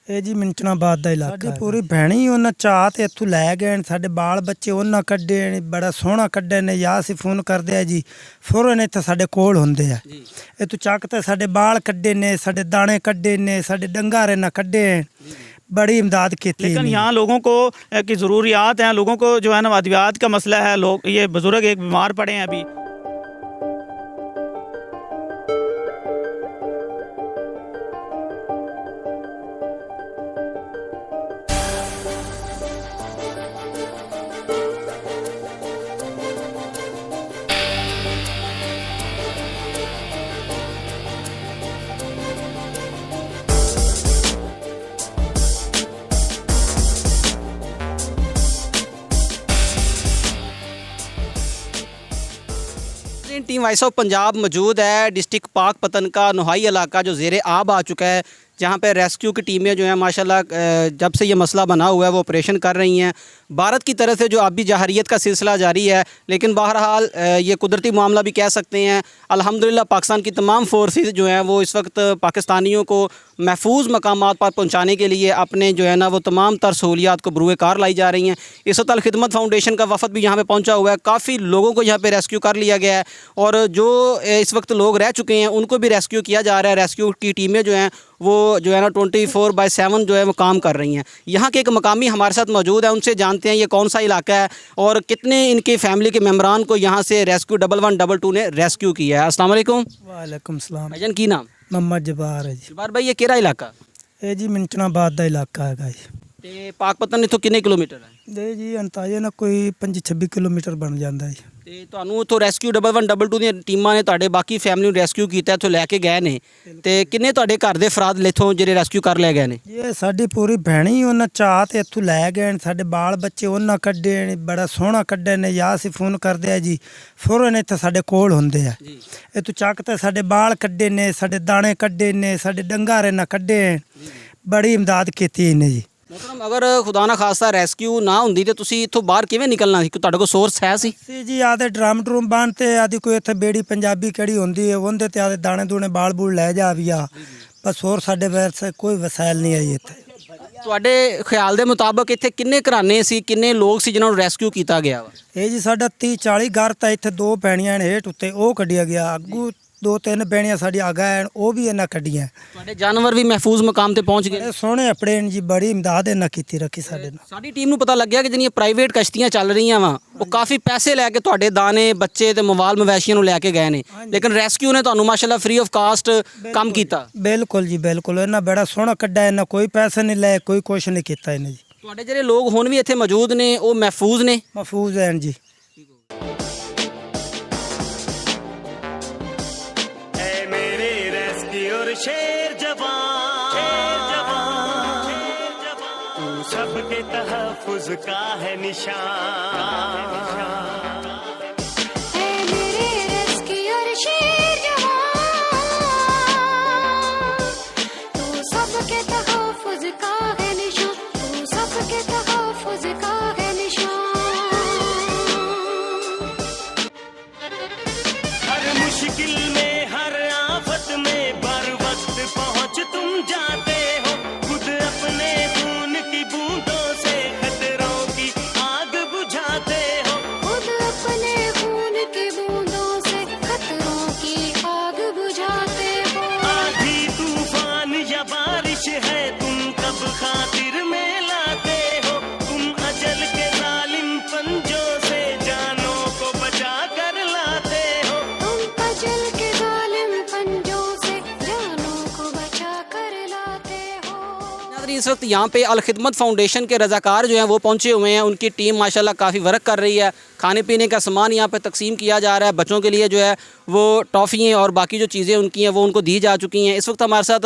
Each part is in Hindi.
ਇਹ ਜੀ ਮਿੰਟਣਾਬਾਦ ਦਾ ਇਲਾਕਾ ਸਾਡੀ ਪੂਰੀ ਭੈਣੀ ਉਹਨਾਂ ਚਾਹ ਤੇ ਇੱਥੋਂ ਲੈ ਗਏ ਨੇ। ਸਾਡੇ ਬਾਲ ਬੱਚੇ ਉਹਨਾਂ ਕੱਢੇ ਨੇ, ਬੜਾ ਸੋਹਣਾ ਕੱਢੇ ਨੇ। ਜਾਂ ਅਸੀਂ ਫੋਨ ਕਰਦੇ ਆ ਜੀ ਫੌਰਨ ਇੱਥੇ ਸਾਡੇ ਕੋਲ ਹੁੰਦੇ ਆ। ਇਹ ਤੋਂ ਚੱਕ ਤੇ ਸਾਡੇ ਬਾਲ ਕੱਢੇ ਨੇ, ਸਾਡੇ ਦਾਣੇ ਕੱਢੇ ने, ਸਾਡੇ डंगारे ना कड्डे हैं। बड़ी इमदाद की थी। लेकिन यहाँ लोगों को की ज़रूरियात हैं, लोगों को जो है ना अद्वियात का मसला है। लोग ये बुज़ुर्ग एक बीमार पड़े हैं अभी। टीम वॉइस ऑफ पंजाब मौजूद है डिस्ट्रिक्ट पाकपतन का नोहाई इलाका जो ज़ेर आब आ चुका है, जहाँ पे रेस्क्यू की टीमें जो हैं माशाल्लाह जब से ये मसला बना हुआ है वो ऑपरेशन कर रही हैं। भारत की तरफ से जो आबी जहारियत का सिलसिला जारी है, लेकिन बहरहाल ये कुदरती मामला भी कह सकते हैं। अल्हम्दुलिल्लाह पाकिस्तान की तमाम फोर्सेस जो हैं वो इस वक्त पाकिस्तानियों को महफूज मकामात पर पहुँचाने के लिए अपने जो है ना वो तमाम तर सहूलियात को बरूए कार लाई जा रही हैं। इस वक्त अल-खिदमत फाउंडेशन का वफ़द भी यहाँ पे पहुँचा हुआ है। काफ़ी लोगों को यहाँ पे रेस्क्यू कर लिया गया है और जो इस वक्त लोग रह चुके हैं उनको भी रेस्क्यू किया जा रहा है। रेस्क्यू की टीमें जो हैं वो जो है ना 24/7 जो है वो काम कर रही हैं। यहाँ के एक मकामी हमारे साथ मौजूद है, उनसे जानते हैं ये कौन सा इलाका है और कितने इनके फैमिली के मेम्बरान को यहाँ से रेस्क्यू 1122 ने रेस्क्यू किया है। अस्सलाम वालेकुम। वालेकुम सलाम। भाईजान की नाम? मोहम्मद जब्बार है जी। जब्बार भाई ये केड़ा इलाका? ਇਹ ਜੀ ਮਿੰਟਣਾਬਾਦ ਦਾ ਇਲਾਕਾ ਹੈਗਾ ਜੀ। ਤੇ ਪਾਕਪਤਨ ਇੱਥੋਂ ਕਿੰਨੇ ਕਿਲੋਮੀਟਰ ਹੈ? ਦੇ ਜੀ ਅੰਤਾਜੇ ਨਾਲ ਕੋਈ 25-26 ਕਿਲੋਮੀਟਰ ਬਣ ਜਾਂਦਾ ਜੀ। ਤੇ ਤੁਹਾਨੂੰ ਉੱਥੋਂ ਰੈਸਕਿਊ 1122 ਦੀਆਂ ਟੀਮਾਂ ਨੇ ਤੁਹਾਡੇ ਬਾਕੀ ਫੈਮਿਲੀ ਨੂੰ ਰੈਸਕਿਊ ਕੀਤਾ, ਇੱਥੋਂ ਲੈ ਕੇ ਗਏ ਨੇ। ਤੇ ਕਿੰਨੇ ਤੁਹਾਡੇ ਘਰ ਦੇ ਅਫਰਾਦ ਇੱਥੋਂ ਜਿਹੜੇ ਰੈਸਕਿਊ ਕਰ ਲੈ ਗਏ ਨੇ? ਇਹ ਸਾਡੀ ਪੂਰੀ ਭੈਣੀ ਉਹਨਾਂ ਚਾਹ ਤੇ ਇੱਥੋਂ ਲੈ ਗਏ ਨੇ। ਸਾਡੇ ਬਾਲ ਬੱਚੇ ਉਹਨਾਂ ਕੱਢੇ ਨੇ, ਬੜਾ ਸੋਹਣਾ ਕੱਢੇ ਨੇ। ਜਾਂ ਅਸੀਂ ਫੋਨ ਕਰਦੇ ਆ ਜੀ ਫੌਰਨ ਇੱਥੇ ਸਾਡੇ ਕੋਲ ਹੁੰਦੇ ਆ। ਇਹ ਤੋਂ ਚੱਕ ਤੇ ਸਾਡੇ ਬਾਲ ਕੱਢੇ ਨੇ, ਸਾਡੇ ਦਾਣੇ ਕੱਢੇ ਨੇ, ਸਾਡੇ ਡੰਗਾਰੇ ਨਾ ਕੱਢੇ। ਬੜੀ ਇਮਦਾਦ ਕੀਤੀ ਇਹਨੇ ਜੀ। ਮਤਲਬ ਅਗਰ ਖੁਦਾ ਨਾ ਖਾਸਤਾ ਰੈਸਕਿਊ ਨਾ ਹੁੰਦੀ ਤੇ ਤੁਸੀਂ ਇੱਥੋਂ ਬਾਹਰ ਕਿਵੇਂ ਨਿਕਲਣਾ ਸੀ? ਤੁਹਾਡੇ ਕੋਲ ਸੋਰਸ ਹੈ ਸੀ? ਜੀ ਆਦੇ ਡਰਮ ਡਰੂਮ ਬੰਨ ਤੇ ਆਦੀ ਕੋਈ ਇੱਥੇ ਬੇੜੀ ਪੰਜਾਬੀ ਕਿਹੜੀ ਹੁੰਦੀ ਹੈ ਉਹਦੇ ਤੇ ਆਦੇ ਦਾਣੇ ਦੂਣੇ ਬਾਲ ਬੂਲ ਲੈ ਜਾ ਵੀ ਆ। ਬਸ ਹੋਰ ਸਾਡੇ ਵੈਸੇ ਕੋਈ ਵਸਾਇਲ ਨਹੀਂ ਆਈ ਇੱਥੇ। ਤੁਹਾਡੇ ਖਿਆਲ ਦੇ ਮੁਤਾਬਕ ਇੱਥੇ ਕਿੰਨੇ ਘਰਾਣੇ ਸੀ, ਕਿੰਨੇ ਲੋਕ ਸੀ ਜਿਨ੍ਹਾਂ ਨੂੰ ਰੈਸਕਿਊ ਕੀਤਾ ਗਿਆ ਵਾ? ਇਹ ਜੀ ਸਾਡਾ 30-40 ਘਰ ਤਾਂ ਇੱਥੇ ਦੋ ਪੈਣੀਆਂ ਨੇ ਹੇਠ ਉੱਤੇ ਉਹ ਕੱਢਿਆ ਗਿਆ। ਅੱਗੂ 2-3 ਪੈਣੀਆਂ ਸਾਡੀ ਆਗਾ ਉਹ ਵੀ ਇਹਨਾਂ ਕੱਢੀਆਂ। ਤੁਹਾਡੇ ਜਾਨਵਰ ਵੀ ਮਹਿਫੂਜ਼ ਮਕਾਮ ਤੇ ਪਹੁੰਚ ਗਏ? ਸੋਹਣੇ ਆਪਣੇ ਜੀ, ਬੜੀ ਇਮਦਾਦ ਇਹਨਾਂ ਕੀਤੀ ਰੱਖੀ ਸਾਡੇ ਨਾਲ। ਸਾਡੀ ਟੀਮ ਨੂੰ ਪਤਾ ਲੱਗਿਆ ਕਿ ਜਿਹੜੀਆਂ ਪ੍ਰਾਈਵੇਟ ਕਸ਼ਤੀਆਂ ਚੱਲ ਰਹੀਆਂ ਵਾ ਉਹ ਕਾਫੀ ਪੈਸੇ ਲੈ ਕੇ ਤੁਹਾਡੇ ਦਾਣੇ ਬੱਚੇ ਤੇ ਮਵਾਲ ਮਵੈਸ਼ੀਆਂ ਨੂੰ ਲੈ ਕੇ ਗਏ ਨੇ, ਲੇਕਿਨ ਰੈਸਕਿਊ ਨੇ ਤੁਹਾਨੂੰ ਮਾਸ਼ਾਅੱਲਾ ਫ੍ਰੀ ਆਫ ਕਾਸਟ ਕੰਮ ਕੀਤਾ। ਬਿਲਕੁਲ ਜੀ ਬਿਲਕੁਲ। ਇਹਨਾਂ ਬੜਾ ਸੋਹਣਾ ਕੱਢਿਆ, ਇਹਨਾਂ ਕੋਈ ਪੈਸੇ ਨਹੀਂ ਲਏ, ਕੋਈ ਕੁਛ ਨਹੀਂ ਕੀਤਾ ਇਹਨੇ ਜੀ। ਤੁਹਾਡੇ ਜਿਹੜੇ ਲੋਕ ਹੁਣ ਵੀ ਇੱਥੇ ਮੌਜੂਦ ਨੇ ਉਹ ਮਹਿਫੂਜ਼ ਨੇ? ਮਹਿਫੂਜ਼ ਹਨ ਜੀ। शेर जवान तू सबके तहफ़्फ़ुज़ का है निशान। इस वक्त यहाँ पे अल-खिदमत फाउंडेशन के रज़ाकार जो हैं वो पहुँचे हुए हैं। उनकी टीम माशाल्लाह काफ़ी वर्क कर रही है। खाने पीने का सामान यहाँ पे तकसीम किया जा रहा है। बच्चों के लिए जो है वो टॉफ़ियाँ और बाकी जो चीज़ें उनकी हैं वो उनको दी जा चुकी हैं। इस वक्त हमारे साथ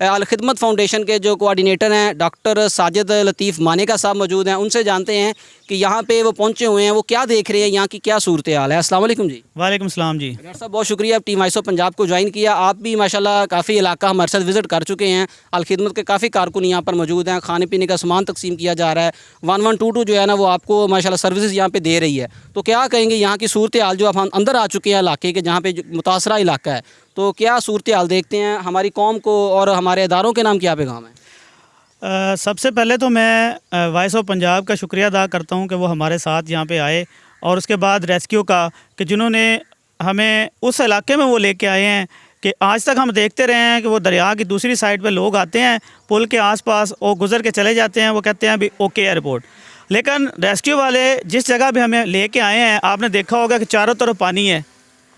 अल-खिदमत फाउंडेशन के जो कोऑर्डिनेटर हैं डॉक्टर साजिद लतीफ़ मानेका साहब मौजूद हैं। उनसे जानते हैं कि यहाँ पे वो पहुँचे हुए हैं, वो क्या देख रहे हैं, यहाँ की क्या सूरत हाल है। अस्सलाम वालेकुम जी। वालेकुम सलाम जी। डॉक्टर साहब बहुत शुक्रिया, आप टीम वॉइस ऑफ पंजाब को ज्वाइन किया। आप भी माशाल्लाह काफ़ी इलाका हमारे साथ विज़िट कर चुके हैं। अल-खिदमत के काफ़ी कारकुन यहाँ पर मौजूद हैं। खाने पीने का सामान तकसीम किया जा रहा है। 1122 जो है ना वो आपको माशाल्लाह सर्विसेज यहाँ पे दे रही है। तो क्या कहेंगे यहाँ की सूरत हाल, जो आप हम अंदर आ चुके हैं इलाके के जहाँ पे मुतासरा इलाका है, तो क्या सूरत हाल देखते हैं? हमारी कौम को और हमारे इदारों के नाम क्या पैगाम है? सबसे पहले तो मैं वॉइस ऑफ पंजाब का शुक्रिया अदा करता हूं कि वो हमारे साथ यहाँ पे आए, और उसके बाद रेस्क्यू का कि जिन्होंने हमें उस इलाके में वो लेके आए हैं कि आज तक हम देखते रहे हैं कि वो दरिया की दूसरी साइड पे लोग आते हैं, पुल के आसपास वो गुज़र के चले जाते हैं, वो कहते हैं अभी ओके एयरपोर्ट। लेकिन रेस्क्यू वाले जिस जगह भी हमें लेके आए हैं, आपने देखा होगा कि चारों तरफ पानी है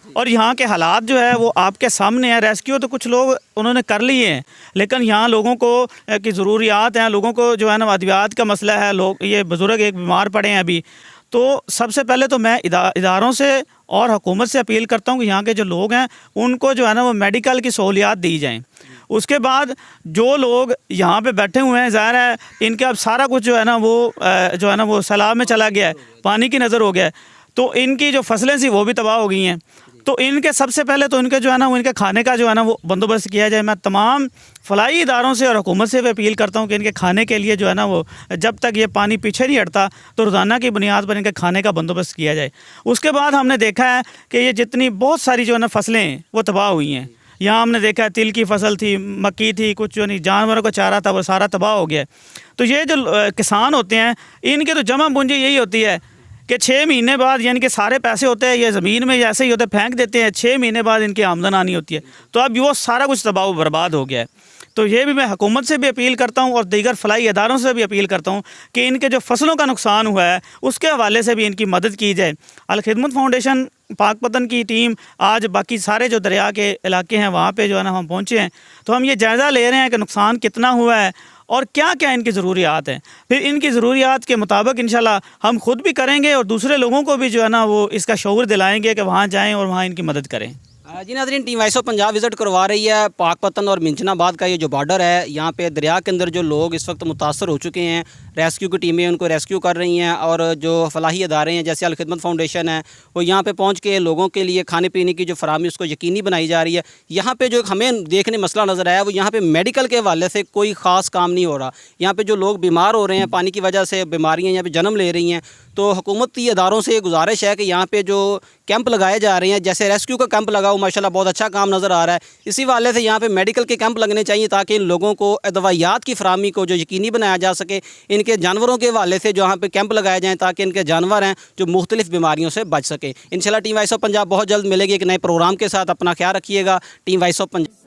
और यहाँ के हालात जो है वो आपके सामने है। रेस्क्यू तो कुछ लोग उन्होंने कर लिए हैं, लेकिन यहाँ लोगों को की ज़रूरियात हैं, लोगों को जो है ना अद्वियात का मसला है, लोग ये बुज़ुर्ग एक बीमार पड़े हैं अभी। तो सबसे पहले तो मैं इदारों से और हुकूमत से अपील करता हूँ कि यहाँ के जो लोग हैं उनको जो है ना वो मेडिकल की सहूलियात दी जाएँ। उसके बाद जो लोग यहाँ पे बैठे हुए हैं, ज़ाहिर है इनके अब सारा कुछ जो है ना वो सैलाब में चला गया है, पानी की नज़र हो गया है, तो इनकी जो फसलें थी वो भी तबाह हो गई हैं। तो इनके सबसे पहले तो इनके जो है ना वो इनके खाने का जो है ना वो बंदोबस्त किया जाए। मैं तमाम फलाई इदारों से और हुकूमत से भी अपील करता हूँ कि इनके खाने के लिए जो है ना वो जब तक ये पानी पीछे नहीं हटता तो रोज़ाना की बुनियाद पर इनके खाने का बंदोबस्त किया जाए। उसके बाद हमने देखा है कि ये जितनी बहुत सारी जो है ना फसलें वो तबाह हुई हैं। यहाँ हमने देखा है तिल की फसल थी, मक्की थी, कुछ जो नहीं जानवरों को चारा था वो सारा तबाह हो गया। तो ये जो किसान होते हैं इनके तो जमा पूंजी यही होती है कि 6 महीने बाद, यानी कि सारे पैसे होते हैं ये ज़मीन में ऐसे ही होते हैं, फेंक देते हैं, 6 महीने बाद इनकी आमदन आनी होती है। तो अब वो सारा कुछ तबाह बर्बाद हो गया है। तो ये भी मैं हुकूमत से भी अपील करता हूँ और दीगर फलाई इदारों से भी अपील करता हूँ कि इनके जो फसलों का नुकसान हुआ है उसके हवाले से भी इनकी मदद की जाए। अल खिदमत फाउंडेशन पाकपतन की टीम आज बाकी सारे जो दरिया के इलाके हैं वहाँ पे जो है ना हम पहुँचे हैं, तो हम ये जायज़ा ले रहे हैं कि नुकसान कितना हुआ है और क्या क्या इनकी ज़रूरियात हैं। फिर इनकी ज़रूरियात के मुताबिक इंशाल्लाह हम खुद भी करेंगे और दूसरे लोगों को भी जो है ना वो इसका शऊर दिलाएंगे कि वहाँ जाएँ और वहाँ इनकी मदद करें। जी नाज़रीन, team voice of Punjab visit करवा रही है पाकपतन और मिंचनाबाद का ये जो बॉर्डर है, यहाँ पे दरिया के अंदर जो लोग इस वक्त मुतासर हो चुके हैं, रेस्क्यू की टीमें उनको रेस्क्यू कर रही हैं और जो फलाही अदारे हैं जैसे अल खिदमत फाउंडेशन है वो यहाँ पे पहुँच के लोगों के लिए खाने पीने की जो फराहमी उसको यकीनी बनाई जा रही है। यहाँ पे जो हमें देखने मसला नज़र आया वो यहाँ पे मेडिकल के हवाले से कोई ख़ास काम नहीं हो रहा। यहाँ पे जो लोग बीमार हो रहे हैं, पानी की वजह से बीमारियाँ यहाँ पे जन्म ले रही हैं, तो हुकूमती अदारों से गुजारिश है कि यहाँ पे जो कैंप लगाए जा रहे हैं, जैसे रेस्क्यू का कैंप लगा हुआ माशाल्लाह बहुत अच्छा काम नज़र आ रहा है, इसी वाले से यहाँ पे मेडिकल के कैंप लगने चाहिए ताकि इन लोगों को दवाइयात की फराहमी को जो यकीनी बनाया जा सके। इनके जानवरों के हवाले से जो यहाँ पे कैंप लगाए जाएँ ताकि इनके जानवर हैं जो मुख्तलिफ बीमारियों से बच सके। इंशाल्लाह टीम वॉइस ऑफ पंजाब बहुत जल्द मिलेगी एक नए प्रोग्राम के साथ। अपना ख्याल रखिएगा। Team voice of Punjab.